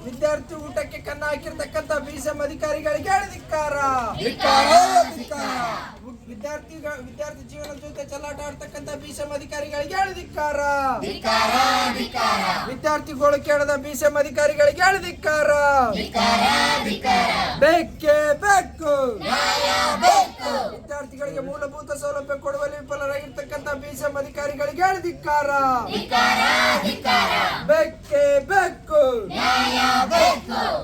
ವಿದ್ಯಾರ್ಥಿ ಊಟಕ್ಕೆ ಕನ್ನ ಹಾಕಿರ್ತಕ್ಕಂಥ BCM ಅಧಿಕಾರಿಗಳಿಗೆ ಧಿಕ್ಕಾರ. ವಿದ್ಯಾರ್ಥಿ ಜೀವನದ ಜೊತೆ ಚೆಲ್ಲಾಟ ಆಡ್ತಕ್ಕಂಥ BCM ಅಧಿಕಾರಿಗಳಿಗೆ ಧಿಕ್ಕಾರ. ವಿದ್ಯಾರ್ಥಿಗಳು ಕೇಳದ BCM ಅಧಿಕಾರಿಗಳಿಗೆ ಧಿಕ್ಕಾರ. ಬೇಕೇ ಬೇಕು. ವಿದ್ಯಾರ್ಥಿಗಳಿಗೆ ಮೂಲಭೂತ ಸೌಲಭ್ಯ ಕೊಡುವಲ್ಲಿ ವಿಫಲರಾಗಿರ್ತಕ್ಕಂಥ BCM ಅಧಿಕಾರಿಗಳಿಗೆ ಧಿಕ್ಕಾರ. ಬೇಕೇ ಬೇಕು.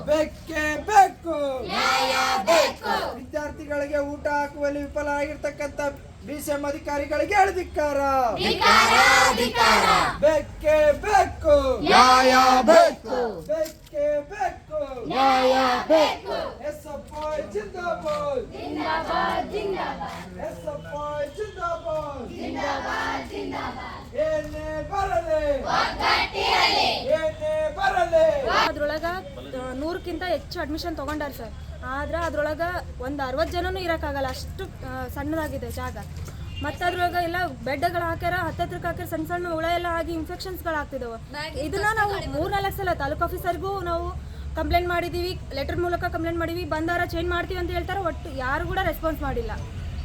ಬೇಕೇ ಬೇಕು. ವಿದ್ಯಾರ್ಥಿಗಳಿಗೆ ಊಟ ಹಾಕುವಲ್ಲಿ ವಿಫಲರಾಗಿರ್ತಕ್ಕಂಥ BCM ಅಧಿಕಾರಿಗಳಿಗೆ ಧಿಕ್ಕಾರ. ಬೇಕೇ ಬೇಕು. ನ್ಯಾಯ ಬೇಕು. ಬೇಕೇ ಬೇಕು. ನ್ಯಾಯ ಬೇಕು. SFI ಜಿಂದಾಬಾದ್. SFI ಜಿಂದಾಬಾದ್. ಏನೇ ಬರಲಿ. ಏನೇ ಬರಲಿ. ಅದ್ರೊಳಗ 100ಕ್ಕಿಂತ ಹೆಚ್ಚು ಅಡ್ಮಿಷನ್ ತಗೊಂಡಾರ ಸರ್. ಆದ್ರೆ ಅದ್ರೊಳಗ ಒಂದು 60 ಜನನೂ ಇರೋಕ್ಕಾಗಲ್ಲ, ಅಷ್ಟು ಸಣ್ಣದಾಗಿದೆ ಜಾಗ. ಮತ್ತು ಅದ್ರೊಳಗೆ ಎಲ್ಲ ಬೆಡ್ಗಳು ಹಾಕ್ಯಾರ, ಹತ್ತತ್ರಕ್ಕೆ ಹಾಕ್ಯಾರ, ಸಣ್ಣ ಸಣ್ಣ ಹುಳ ಎಲ್ಲ ಆಗಿ ಇನ್ಫೆಕ್ಷನ್ಸ್ಗಳು ಆಗ್ತಿದ್ದಾವೆ. ಇದನ್ನ ನಾವು 3-4 ಸಲ ತಾಲೂಕು ಆಫೀಸರ್ಗೂ ನಾವು ಕಂಪ್ಲೇಂಟ್ ಮಾಡಿದ್ದೀವಿ, ಲೆಟರ್ ಮೂಲಕ ಕಂಪ್ಲೇಂಟ್ ಮಾಡಿವಿ. ಬಂದಾರ ಚೇಂಜ್ ಮಾಡ್ತೀವಿ ಅಂತ ಹೇಳ್ತಾರೆ, ಒಟ್ಟು ಯಾರು ಕೂಡ ರೆಸ್ಪಾನ್ಸ್ ಮಾಡಿಲ್ಲ.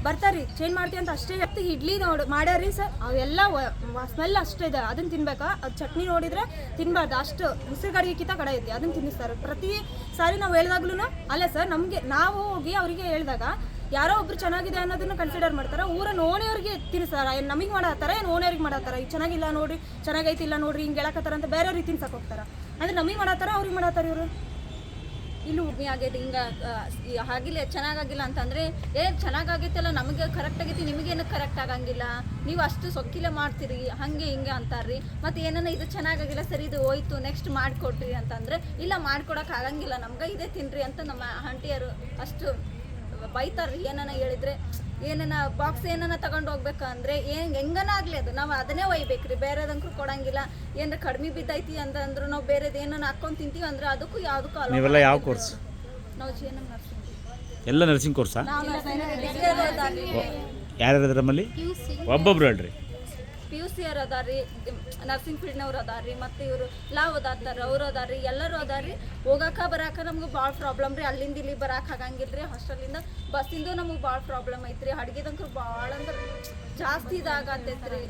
ಬರ್ತಾರ್ರಿ ಚೇಂಜ್ ಮಾಡ್ತೀವಿ ಅಂತ ಅಷ್ಟೇ. ಇಡ್ಲಿ ಮಾಡ್ಯಾರಿ ಸರ್, ಅವೆಲ್ಲ ಸ್ಮೆಲ್ ಅಷ್ಟೇ ಇದೆ, ಅದನ್ನು ತಿನ್ಬೇಕಾ? ಅದು ಚಟ್ನಿ ನೋಡಿದ್ರೆ ತಿನ್ಬಾರ್ದು, ಅಷ್ಟು ಉಸಿರುಗಾಡಿಗಿಂತ ಕಡೆ ಐತಿ, ಅದನ್ನು ತಿನ್ನಿಸ್ತಾರೆ. ಪ್ರತಿ ಸಾರಿ ನಾವು ಹೇಳ್ದಾಗ್ಲೂ ಅಲ್ಲ ಸರ್, ನಾವು ಹೋಗಿ ಅವರಿಗೆ ಹೇಳಿದಾಗ ಯಾರೋ ಒಬ್ರು ಚೆನ್ನಾಗಿದೆ ಅನ್ನೋದನ್ನ ಕನ್ಸಿಡರ್ ಮಾಡ್ತಾರೆ. ಊರನ್ನ ಓಣಿಯವ್ರಿಗೆ ತಿನ್ನಿಸ್ತಾರೆ. ನಮಗೆ ಮಾಡತ್ತಾರ ಏನು ಓಣಿಯವ್ರಿಗೆ ಮಾಡತ್ತಾರ? ಈಗ ಚೆನ್ನಾಗಿಲ್ಲ ನೋಡ್ರಿ, ಚೆನ್ನಾಗೈತಿಲ್ಲ ನೋಡ್ರಿ, ಹಿಂಗೆ ಹೇಳಕತ್ತಾರ ಅಂತ ಬೇರೆಯವ್ರಿಗೆ ತಿನ್ಸಕ್ಕೆ ಹೋಗ್ತಾರೆ. ಅಂದರೆ ನಮಗೆ ಮಾಡತ್ತಾರ, ಅವ್ರಿಗೆ ಮಾಡತ್ತಾರ ಇವರು. ಇಲ್ಲೂ ಆಗೈತೆ ಹಿಂಗೆ ಆಗಿಲ್ಲ, ಚೆನ್ನಾಗಾಗಿಲ್ಲ ಅಂತಂದರೆ ಚೆನ್ನಾಗಾಗೈತಲ್ಲ, ನಮಗೆ ಕರೆಕ್ಟ್ ಆಗೈತಿ, ನಿಮಗೇನಕ್ಕೆ ಕರೆಕ್ಟ್ ಆಗಂಗಿಲ್ಲ, ನೀವು ಅಷ್ಟು ಸೊಕ್ಕಿಲೆ ಮಾಡ್ತೀರಿ, ಹಾಗೆ ಹಿಂಗೆ ಅಂತಾರ್ರಿ. ಮತ್ತು ಏನನ್ನ ಇದು ಚೆನ್ನಾಗಾಗಿಲ್ಲ ಸರಿ, ಇದು ಹೋಯ್ತು, ನೆಕ್ಸ್ಟ್ ಮಾಡಿಕೊಡ್ರಿ ಅಂತಂದರೆ ಇಲ್ಲ ಮಾಡ್ಕೊಡೋಕೆ ಆಗಂಗಿಲ್ಲ ನಮ್ಗೆ, ಇದೇ ತಿನ್ನಿರಿ ಅಂತ ನಮ್ಮ ಆಂಟಿಯರು ಅಷ್ಟು ಬೈತಾರ್ರಿ. ಏನನ್ನ ಹೇಳಿದರೆ ಏನನ್ನ ಬಾಕ್ಸ್ ಏನನ್ನ ತಗೊಂಡು ಹೋಗ್ಬೇಕಂದ್ರೆ ಹೆಂಗನ ಆಗಲಿ ಅದು ನಾವು ಅದನ್ನೇ ಒಯ್ಬೇಕ್ರಿ, ಬೇರೆದಂಕ್ರು ಕೊಡಂಗಿಲ್ಲ. ಏನಾರ ಕಡಿಮೆ ಬಿದ್ದೈತಿ ಅಂತಂದ್ರು ನಾವು ಬೇರೆದು ಏನನ್ನ ಹಾಕೊಂಡು ತಿಂತೀವಿ ಅಂದ್ರೆ ಅದಕ್ಕೂ ಯಾವುದಕ್ಕೂ ನೀವೆಲ್ಲ ಯಾವ ಕೋರ್ಸ್? ನಾವು GNM ನರ್ಸಿಂಗ್. ಎಲ್ಲ ನರ್ಸಿಂಗ್ ಕೋರ್ಸಾ? ಯಾರ್ಯಾರು ಅದ್ರ ನಮ್ಮಲ್ಲಿ? ಒಬ್ಬೊಬ್ರು ಹೇಳ್ರಿ. PUC ಅವ್ರು ಅದಾರಿ, ನರ್ಸಿಂಗ್ ಫೀಲ್ಡ್ನವ್ರು ಅದಾರಿ, ಮತ್ತು ಇವರು ಲಾ ಓದಾತಾರ ಅವ್ರು ಅದಾರಿ, ಎಲ್ಲರೂ ಅದಾರಿ. ಹೋಗಾಕ ಬರಾಕ ನಮ್ಗೆ ಭಾಳ ಪ್ರಾಬ್ಲಮ್ ರೀ. ಅಲ್ಲಿಂದ ಇಲ್ಲಿ ಬರಾಕ ಆಗಂಗಿಲ್ಲ ರೀ. ಹಾಸ್ಟೆಲಿಂದ ಬಸ್ಸಿಂದು ನಮಗೆ ಭಾಳ ಪ್ರಾಬ್ಲಮ್ ಐತ್ರಿ. ಅಡ್ಗೆದಂಕ್ರು ಭಾಳ ಅಂದ್ರೆ ಜಾಸ್ತಿ ಇದಾಗತ್ತೈತೆ ರೀ.